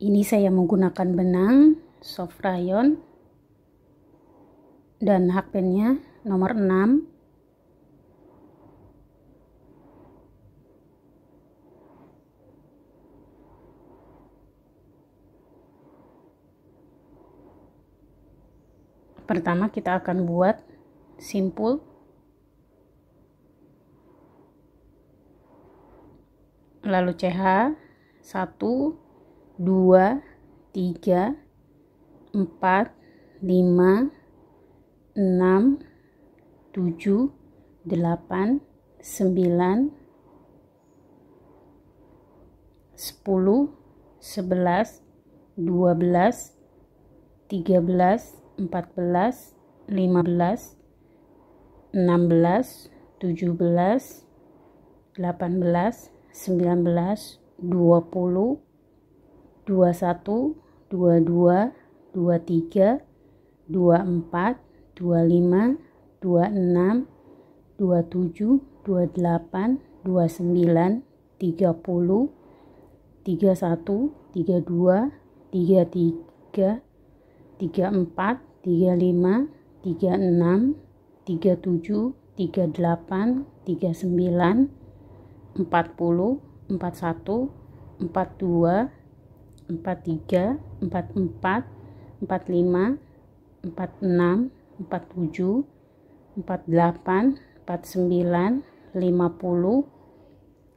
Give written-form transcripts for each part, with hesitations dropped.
Ini saya menggunakan benang soft rayon dan hakpennya nomor 6. Pertama kita akan buat simpul, lalu CH 1 2 3 4 5 6 7 8 9 10 11 12 13 14 15 16 17 18 19 20 21 22 23 24 25 26 27 28 29 30 31 32 33 34 35 36 37 38 39 40 41 42 43 44 45 46 47 48 49 50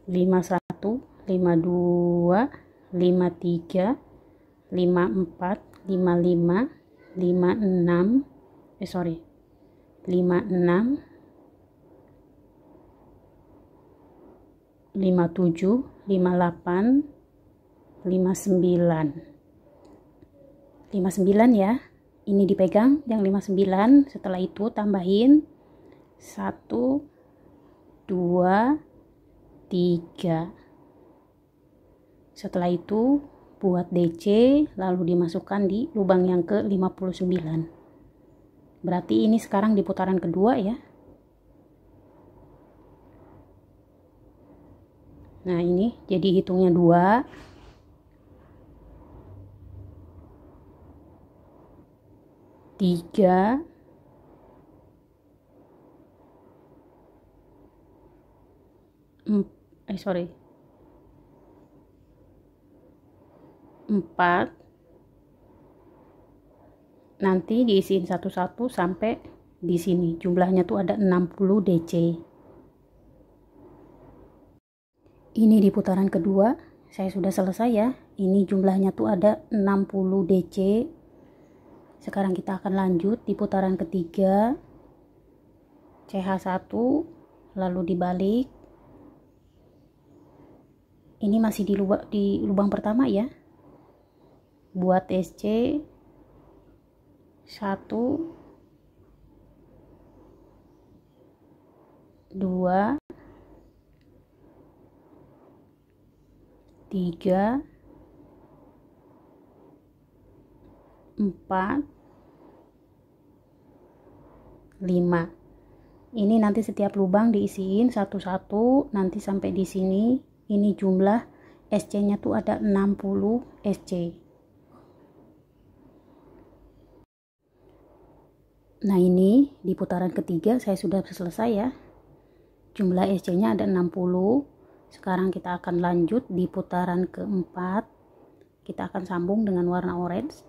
51 52 53 54 55 56 56 57 58 59 ya. Ini dipegang yang 59. Setelah itu tambahin 1 2 3. Setelah itu buat DC, lalu dimasukkan di lubang yang ke 59. Berarti ini sekarang di putaran kedua ya. Nah ini jadi hitungnya 2 3 4. Nanti diisiin satu-satu sampai di sini. Jumlahnya tuh ada 60 DC. Ini di putaran kedua saya sudah selesai ya. Ini jumlahnya tuh ada 60 DC. Sekarang kita akan lanjut di putaran ketiga. CH1 lalu dibalik. Ini masih di lubang pertama ya. Buat SC 1 2 3 4 5. Ini nanti setiap lubang diisiin satu-satu nanti sampai di sini. Ini jumlah SC-nya tuh ada 60 SC. Nah, ini di putaran ketiga saya sudah selesai ya. Jumlah SC-nya ada 60. Sekarang kita akan lanjut di putaran keempat. Kita akan sambung dengan warna orange.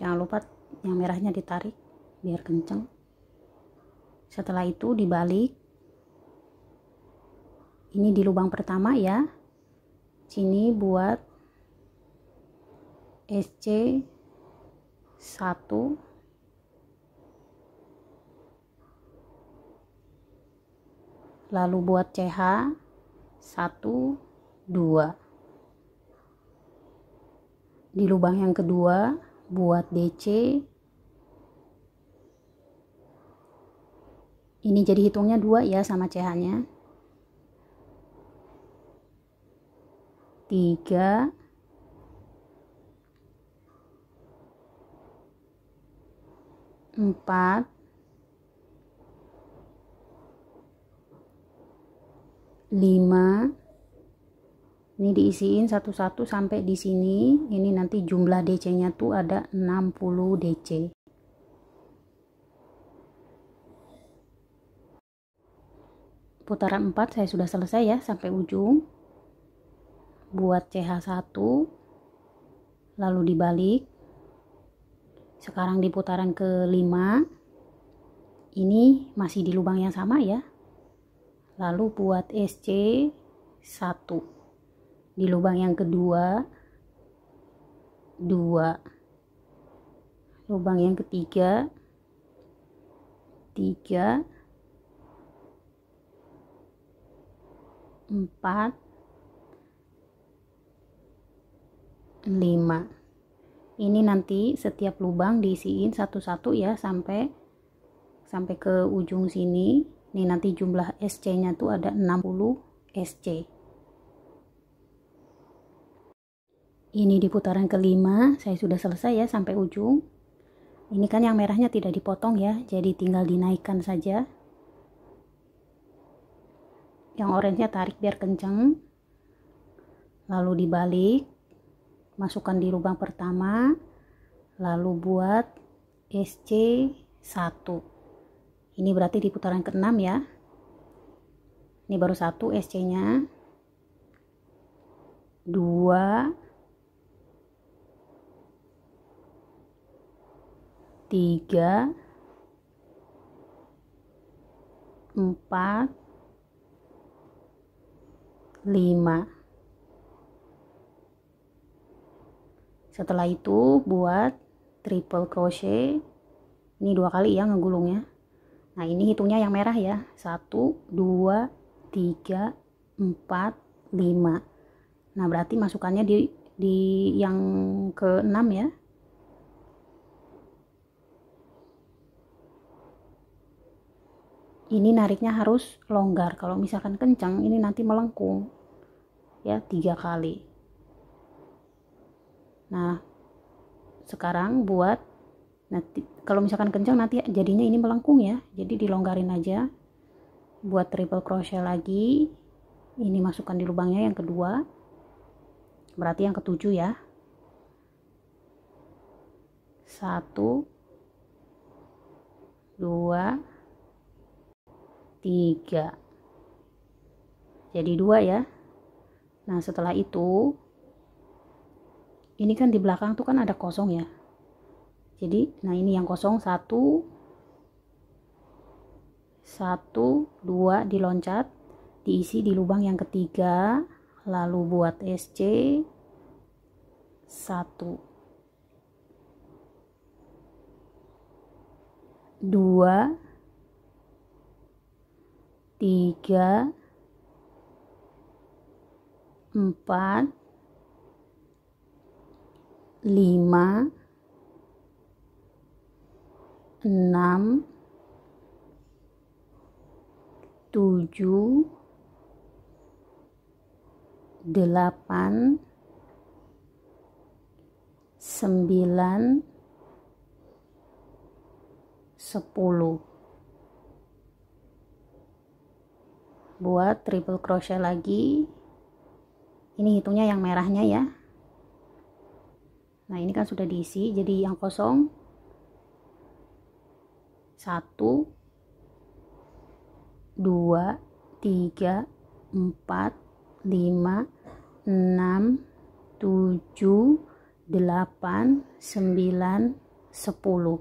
Jangan lupa yang merahnya ditarik biar kenceng. Setelah itu dibalik. Ini di lubang pertama ya. Sini buat SC 1 lalu buat CH 1 2. Di lubang yang kedua buat DC. Ini jadi hitungnya 2 ya sama CH nya. 3 4 5 Ini diisiin satu-satu sampai di sini. Ini nanti jumlah DC-nya tuh ada 60 DC. Putaran 4 saya sudah selesai ya sampai ujung. Buat CH1, lalu dibalik. Sekarang di putaran ke-5. Ini masih di lubang yang sama ya. Lalu buat SC1. Di lubang yang kedua 2. Lubang yang ketiga 3, 4, 5. Ini nanti setiap lubang diisiin satu-satu ya sampai ke ujung sini. Ini nanti jumlah SC-nya tuh ada 60 SC. Ini di putaran ke-5 saya sudah selesai ya sampai ujung. Ini kan yang merahnya tidak dipotong ya, jadi tinggal dinaikkan saja. Yang oranye tarik biar kenceng. Lalu dibalik. Masukkan di lubang pertama, lalu buat SC1. Ini berarti di putaran ke-6 ya. Ini baru 1 SC-nya. 2, 3, 4, 5. Setelah itu buat triple crochet. Ini 2 kali ya ngegulungnya. Nah ini hitungnya yang merah ya. 1, 2, 3, 4, 5. Nah berarti masukannya di yang ke-6 ya. Ini nariknya harus longgar. Kalau misalkan kencang ini nanti melengkung ya 3 kali. Nah sekarang buat nanti kalau misalkan kencang nanti jadinya ini melengkung ya, jadi dilonggarin aja. Buat triple crochet lagi. Ini masukkan di lubangnya yang kedua, berarti yang ke-7 ya. 1, 2, 3. Jadi 2 ya. Nah setelah itu ini kan di belakang tuh kan ada kosong ya. Jadi nah ini yang kosong 1, 2 diloncat, diisi di lubang yang ketiga, lalu buat SC 1, 2, 3, 4, 5, 6, 7, 8, 9, 10. Buat triple crochet lagi. Ini hitungnya yang merahnya ya. Nah ini kan sudah diisi, jadi yang kosong 1, 2, 3, 4, 5, 6, 7, 8, 9, 10.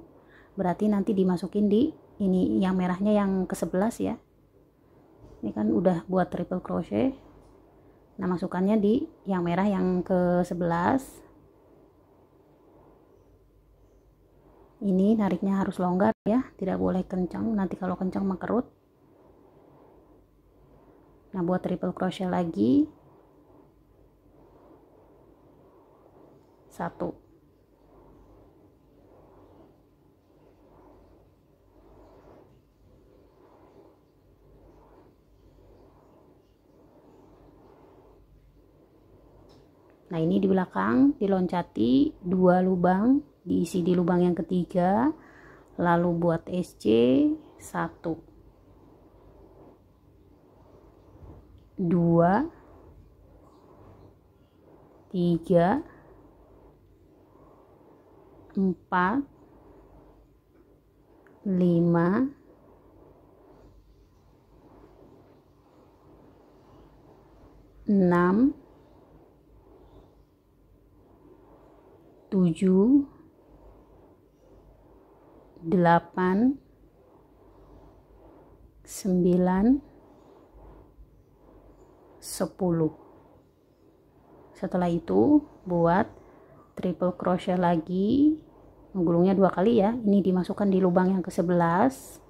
Berarti nanti dimasukin di ini yang merahnya yang ke-11 ya. Ini kan udah buat triple crochet. Nah masukannya di yang merah yang ke-11. Ini nariknya harus longgar ya, tidak boleh kencang, nanti kalau kencang mengkerut. Nah buat triple crochet lagi 1. Nah ini di belakang diloncati 2 lubang, diisi di lubang yang ketiga, lalu buat SC 1, 2, 3, 4, 5, 6, 7, 8, 9, 10. Setelah itu buat triple crochet lagi, menggulungnya 2 kali ya. Ini dimasukkan di lubang yang ke-11.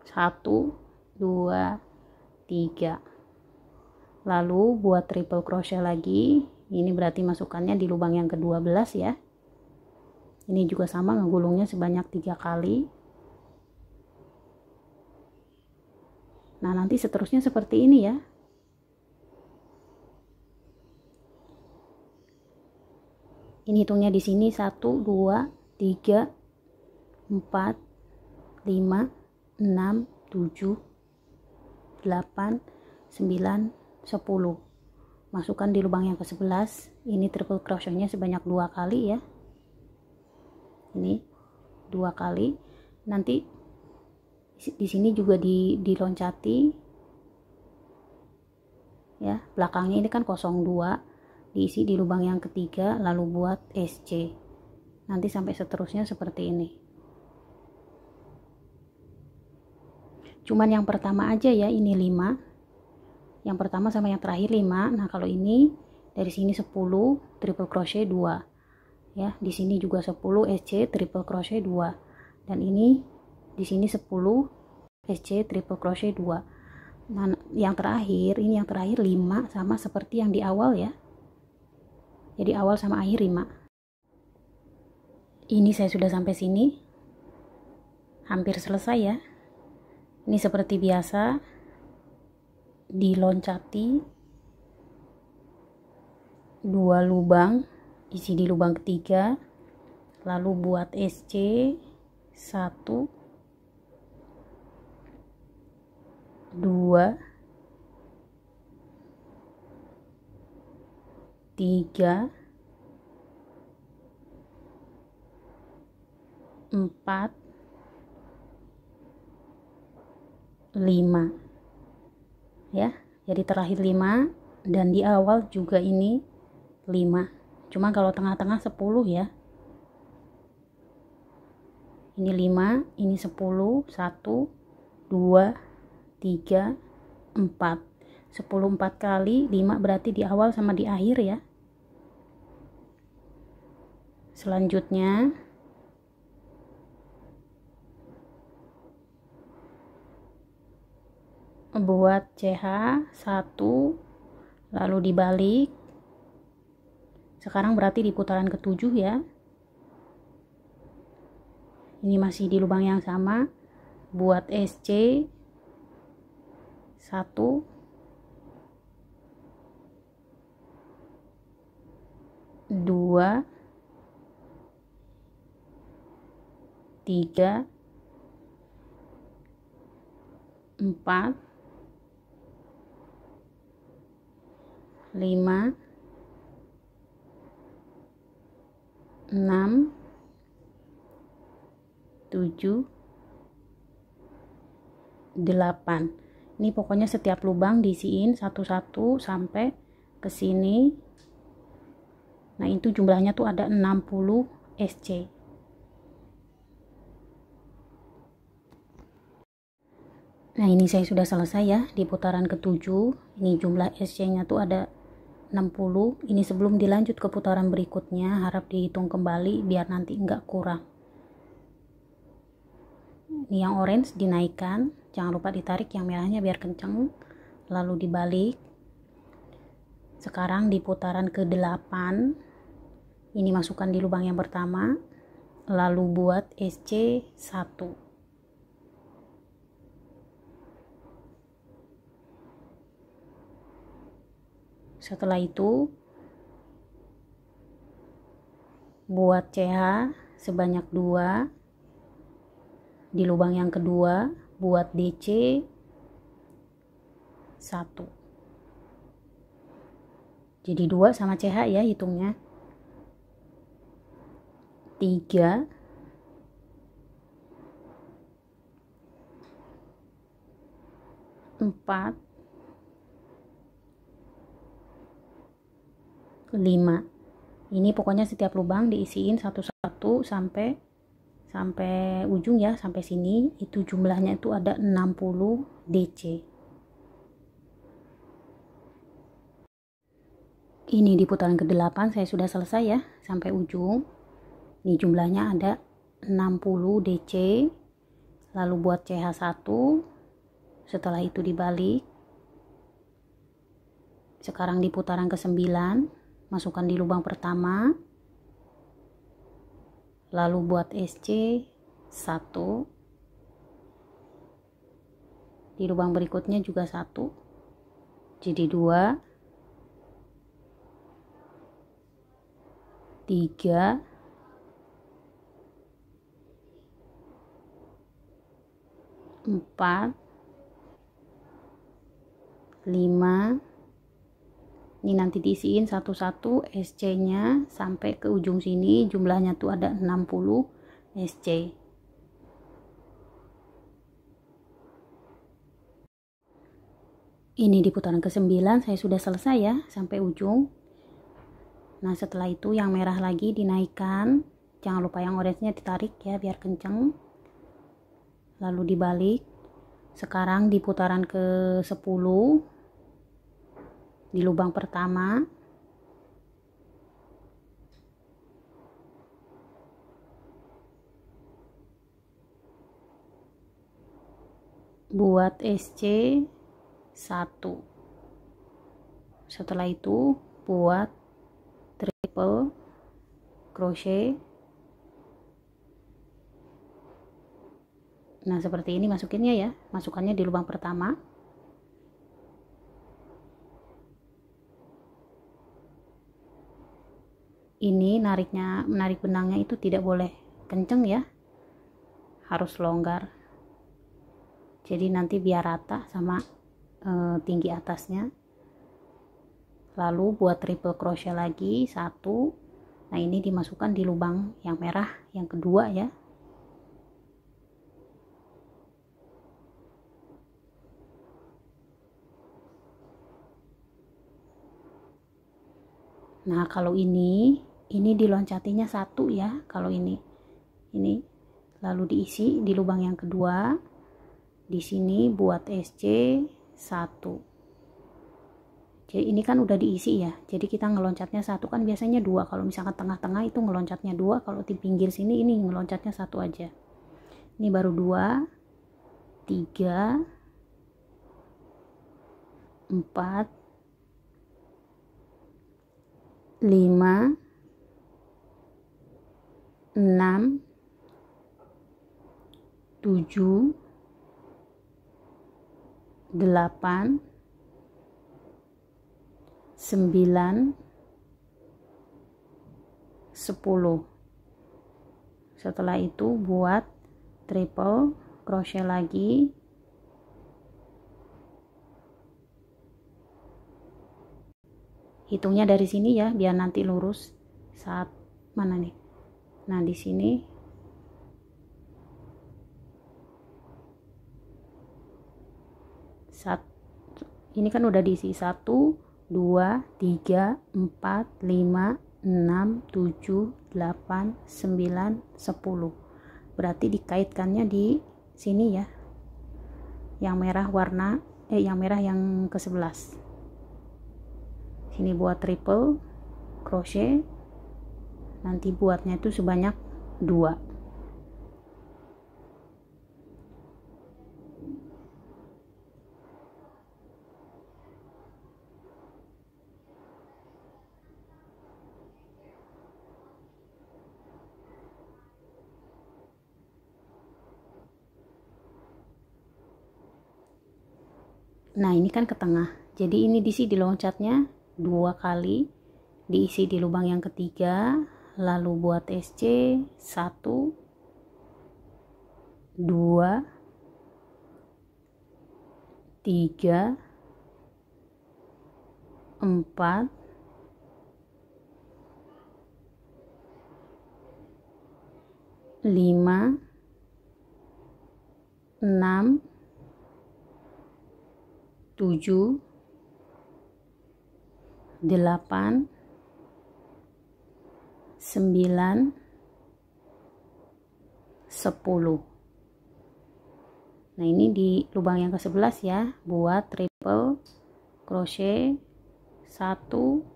1, 2, 3. Lalu buat triple crochet lagi. Ini berarti masukkannya di lubang yang ke-12 ya. Ini juga sama, ngegulungnya sebanyak 3 kali. Nah, nanti seterusnya seperti ini ya. Ini hitungnya di sini 1, 2, 3, 4, 5, 6, 7, 8, 9, 10. Masukkan di lubang yang ke-11. Ini triple crochetnya sebanyak 2 kali ya. Ini 2 kali. Nanti di sini juga diloncati ya. Belakangnya ini kan 02, diisi di lubang yang ketiga, lalu buat SC. Nanti sampai seterusnya seperti ini. Cuman yang pertama aja ya, ini 5. Yang pertama sama yang terakhir 5. Nah, kalau ini dari sini 10 triple crochet 2. Ya, di sini juga 10 SC triple crochet 2. Dan ini di sini 10 SC triple crochet 2. Nah, yang terakhir, ini yang terakhir 5, sama seperti yang di awal ya. Jadi awal sama akhir 5. Ini saya sudah sampai sini. Hampir selesai ya. Ini seperti biasa, diloncati 2 lubang, isi di lubang ketiga, lalu buat SC 1, 2, 3, 4, 5 ya. Jadi terakhir 5 dan di awal juga ini 5. Cuma kalau tengah-tengah 10 ya. Ini 5, ini 10, 1, 2, 3, 4. 10 4 kali, 5 berarti di awal sama di akhir ya. Selanjutnya buat CH 1, lalu dibalik. Sekarang berarti di putaran ke-7 ya. Ini masih di lubang yang sama, buat SC 1, 2, 3, 4, 5, 6, 7, 8. Ini pokoknya setiap lubang diisiin satu-satu sampai ke sini. Nah, itu jumlahnya tuh ada 60 SC. Nah, ini saya sudah selesai ya di putaran ke-7. Ini jumlah SC-nya tuh ada 60. Ini sebelum dilanjut ke putaran berikutnya, harap dihitung kembali biar nanti enggak kurang. Ini yang orange dinaikkan, jangan lupa ditarik yang merahnya biar kenceng, lalu dibalik. Sekarang di putaran ke-8, ini masukkan di lubang yang pertama, lalu buat SC 1. Setelah itu buat CH sebanyak 2 di lubang yang kedua, buat DC 1. Jadi 2 sama CH ya hitungnya. 3, 4, 5. Ini pokoknya setiap lubang diisiin satu-satu sampai ujung ya, sampai sini. Itu jumlahnya itu ada 60 DC. Ini di putaran ke-8 saya sudah selesai ya, sampai ujung. Ini jumlahnya ada 60 DC. Lalu buat CH1, setelah itu dibalik. Sekarang di putaran ke-9, masukkan di lubang pertama. Lalu buat SC 1. Di lubang berikutnya juga 1. Jadi 2, 3, 4, 5. Ini nanti diisiin satu-satu SC nya sampai ke ujung sini, jumlahnya tuh ada 60 SC. Ini di putaran ke-9 saya sudah selesai ya, sampai ujung. Nah setelah itu yang merah lagi dinaikkan, jangan lupa yang orange-nya ditarik ya biar kenceng. Lalu dibalik. Sekarang di putaran ke-10, di lubang pertama, buat SC 1. Setelah itu buat triple crochet. Nah seperti ini masukinnya ya, masukannya di lubang pertama. Ini menarik benangnya itu tidak boleh kenceng ya, harus longgar, jadi nanti biar rata sama tinggi atasnya. Lalu buat triple crochet lagi 1. Nah ini dimasukkan di lubang yang merah yang kedua ya. Nah kalau ini diloncatinya 1 ya. Kalau ini lalu diisi di lubang yang kedua. Di sini buat SC 1. Jadi ini kan udah diisi ya, jadi kita ngeloncatnya 1, kan biasanya 2. Kalau misalkan tengah-tengah itu ngeloncatnya 2, kalau di pinggir sini ini ngeloncatnya 1 aja. Ini baru 2, 3, 4, 5, 6, 7, 8, 9, 10. Setelah itu buat triple crochet lagi. Hitungnya dari sini ya, biar nanti lurus saat mana nih. Nah, di sini ini kan udah diisi 1, 2, 3, 4, 5, 6, 7, 8, 9, 10. Berarti dikaitkannya di sini ya. Yang merah yang merah yang ke-11. Sini buat triple crochet. Nanti buatnya itu sebanyak 2. Nah ini kan ke tengah, jadi ini diisi di loncatnya 2 kali, diisi di lubang yang ketiga. Lalu buat SC 1, 2, 3, 4, 5, 6, 7, 8, 9, 10. Nah, ini di lubang yang ke-11 ya, buat triple crochet 1,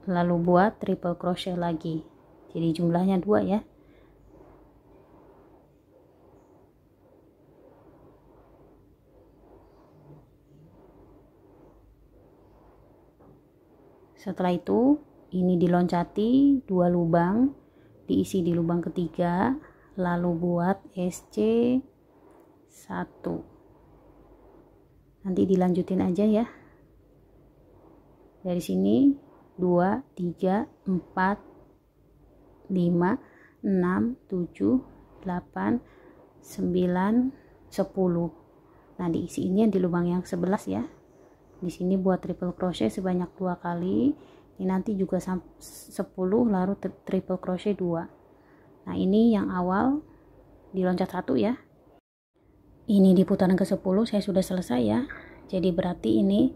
lalu buat triple crochet lagi. Jadi jumlahnya 2 ya. Setelah itu ini diloncati 2 lubang, diisi di lubang ketiga, lalu buat SC 1. Nanti dilanjutin aja ya. Dari sini 2, 3, 4, 5, 6, 7, 8, 9, 10. Nah, diisi ini di lubang yang 11 ya. Di sini buat triple crochet sebanyak 2 kali. Ini nanti juga 10, lalu triple crochet 2. Nah, ini yang awal diloncat 1 ya. Ini di putaran ke-10 saya sudah selesai ya. Jadi berarti ini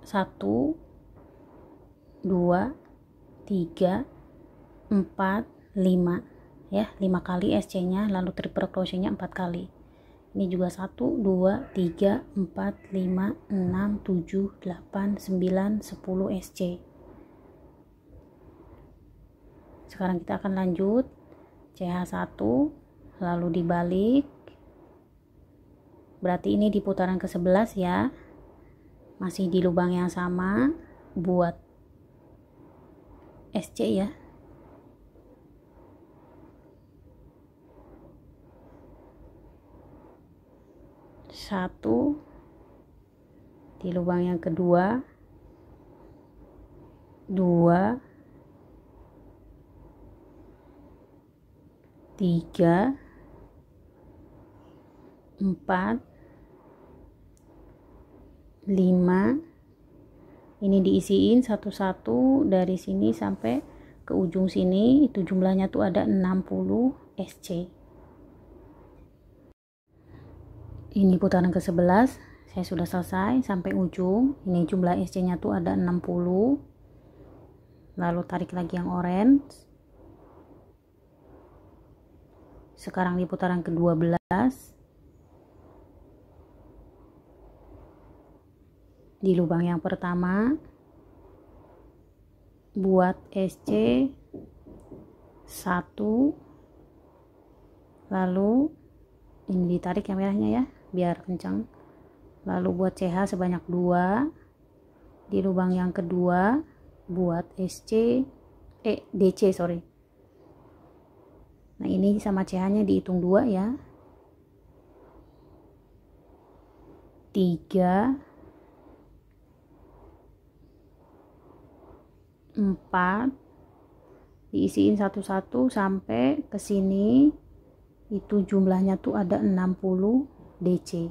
1, 2, 3, 4, 5 ya, 5 kali SC nya, lalu triple crochet nya 4 kali. Ini juga 1, 2, 3, 4, 5, 6, 7, 8, 9, 10 SC. Sekarang kita akan lanjut CH1, lalu dibalik. Berarti ini di putaran ke-11 ya. Masih di lubang yang sama, buat SC ya. Satu di lubang yang kedua, 2, 3, 4, 5. Ini diisiin satu-satu dari sini sampai ke ujung sini. Itu jumlahnya tuh ada 60 SC. Ini putaran ke-11 saya sudah selesai sampai ujung. Ini jumlah SC nya tuh ada 60. Lalu tarik lagi yang orange. Sekarang di putaran ke-12 di lubang yang pertama buat SC 1, lalu ini ditarik yang merahnya ya biar kencang, lalu buat CH sebanyak 2. Di lubang yang kedua buat DC sorry. Nah, ini sama CH nya dihitung 2 ya, 3, 4, diisiin satu-satu sampai ke sini. Itu jumlahnya tuh ada 60 DC.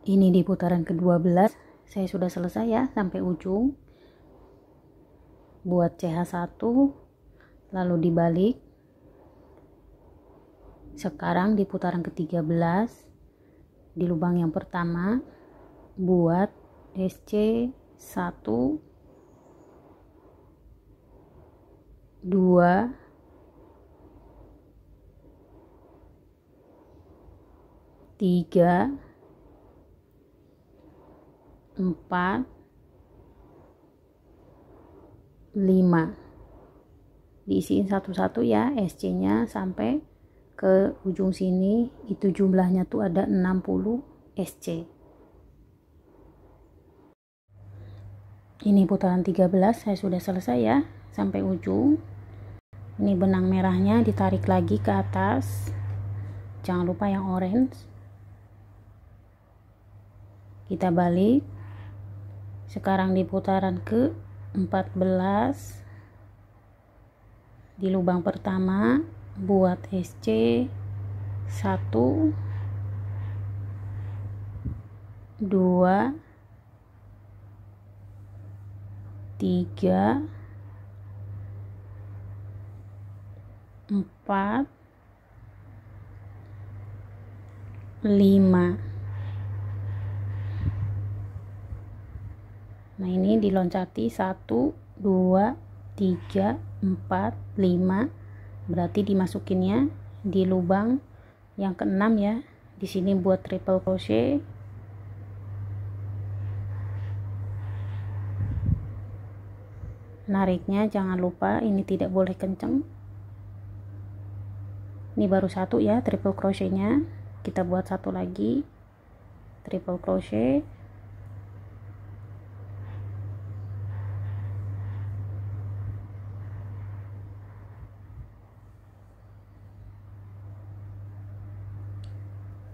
Ini di putaran ke-12 saya sudah selesai ya sampai ujung. Buat CH1, lalu dibalik. Sekarang di putaran ke-13 di lubang yang pertama buat SC 1, 2, 3, 4, 5. Diisiin satu-satu ya SC nya sampai ke ujung sini. Itu jumlahnya tuh ada 60 SC. Ini putaran 13 saya sudah selesai ya sampai ujung. Ini benang merahnya ditarik lagi ke atas, jangan lupa yang orange. Kita balik. Sekarang di putaran ke 14 di lubang pertama buat SC 1, 2 3 4 5. Nah, ini diloncati 1 2 3 4 5, berarti dimasukinnya di lubang yang keenam ya. Di sini buat triple crochet, nariknya jangan lupa ini tidak boleh kenceng. Ini baru satu ya triple crochetnya, kita buat satu lagi triple crochet,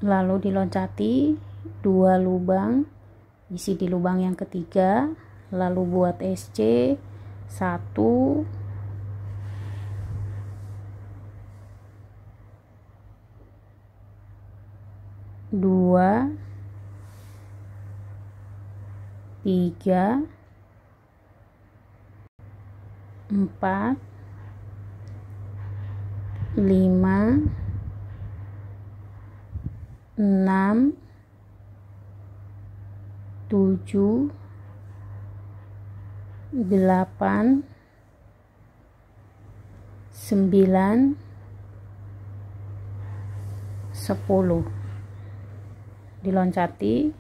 lalu diloncati 2 lubang, isi di lubang yang ketiga, lalu buat SC 1 2 3 4 5 6 7 8 9 10. Diloncati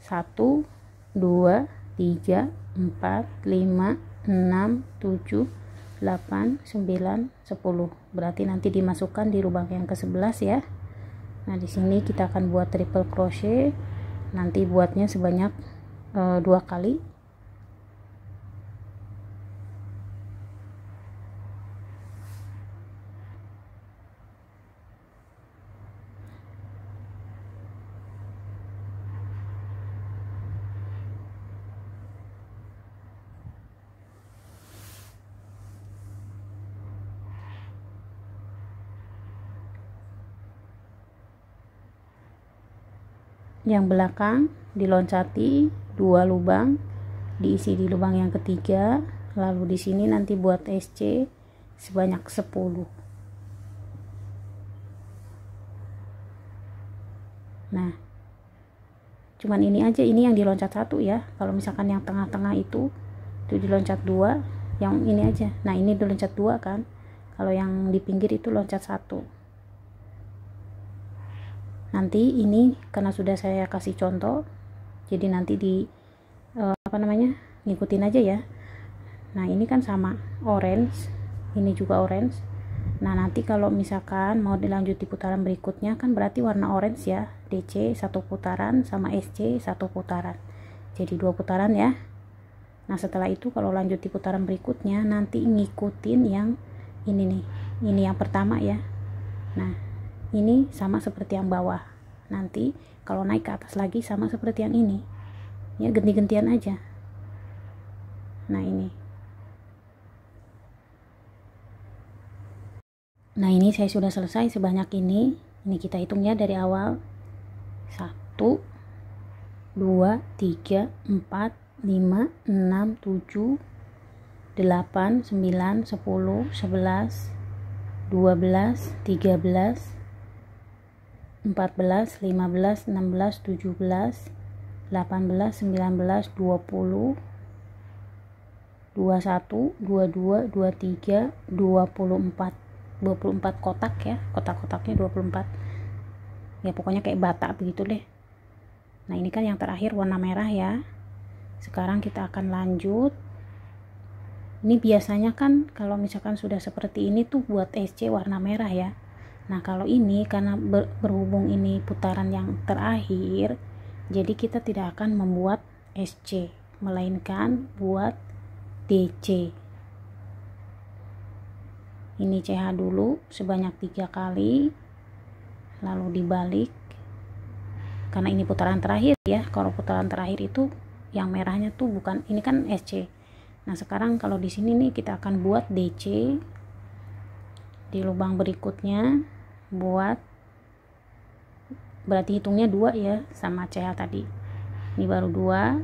1 2 3 4 5 6 7 8 9 10. Berarti nanti dimasukkan di lubang yang ke-11 ya. Nah, di sini kita akan buat triple crochet, nanti buatnya sebanyak 2 kali. Yang belakang diloncati 2 lubang, diisi di lubang yang ketiga, lalu di sini nanti buat SC sebanyak 10. Nah, cuman ini aja, ini yang diloncat 1 ya. Kalau misalkan yang tengah-tengah itu diloncat 2, yang ini aja. Nah, ini diloncat 2 kan. Kalau yang di pinggir itu loncat 1. Nanti ini karena sudah saya kasih contoh, jadi nanti di ngikutin aja ya. Nah, ini kan sama orange, ini juga orange. Nah, nanti kalau misalkan mau dilanjut di putaran berikutnya kan berarti warna orange ya, DC 1 putaran sama SC 1 putaran, jadi 2 putaran ya. Nah, setelah itu kalau lanjut di putaran berikutnya nanti ngikutin yang ini nih, ini yang pertama ya. Nah, ini sama seperti yang bawah. Nanti kalau naik ke atas lagi sama seperti yang ini ya, ganti-gantian aja. Nah, ini saya sudah selesai sebanyak ini. Ini kita hitung ya dari awal. 1 2 3 4 5 6 7 8 9 10 11 12 13 14 15 16 17 18 19 20 21 22 23 24 kotak ya, kotak-kotaknya 24 ya, pokoknya kayak bata begitu deh. Nah, ini kan yang terakhir warna merah ya. Sekarang kita akan lanjut. Ini biasanya kan kalau misalkan sudah seperti ini tuh buat SC warna merah ya. Nah, kalau ini karena berhubung ini putaran yang terakhir, jadi kita tidak akan membuat SC, melainkan buat DC. Ini CH dulu sebanyak 3 kali, lalu dibalik karena ini putaran terakhir ya. Kalau putaran terakhir itu yang merahnya tuh bukan, ini kan SC. Nah, sekarang kalau di sini nih kita akan buat DC di lubang berikutnya, buat berarti hitungnya 2 ya sama CH tadi. Ini baru 2,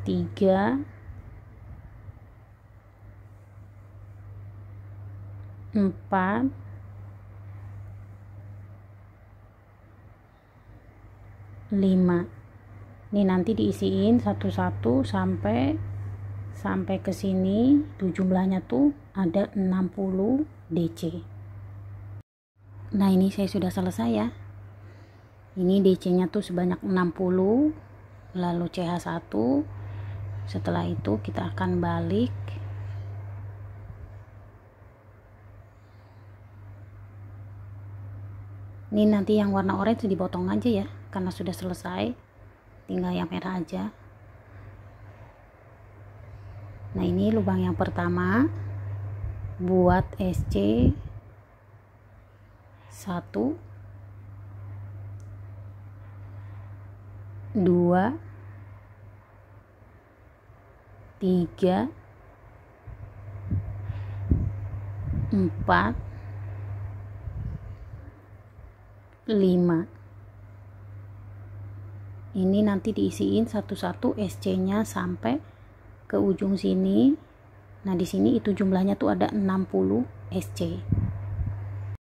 3, 4, 5. Ini nanti diisiin satu-satu sampai ke sini. Tuh jumlahnya tuh ada 60 DC. Nah, ini saya sudah selesai ya. Ini DC-nya tuh sebanyak 60, lalu CH1. Setelah itu kita akan balik. Ini nanti yang warna orange dipotong aja ya, karena sudah selesai. Tinggal yang merah aja. Nah, ini lubang yang pertama buat SC 1, 2, 3, 4, 5. Ini nanti diisiin satu-satu SC-nya sampai ke ujung sini. Nah, di sini itu jumlahnya tuh ada 60 SC.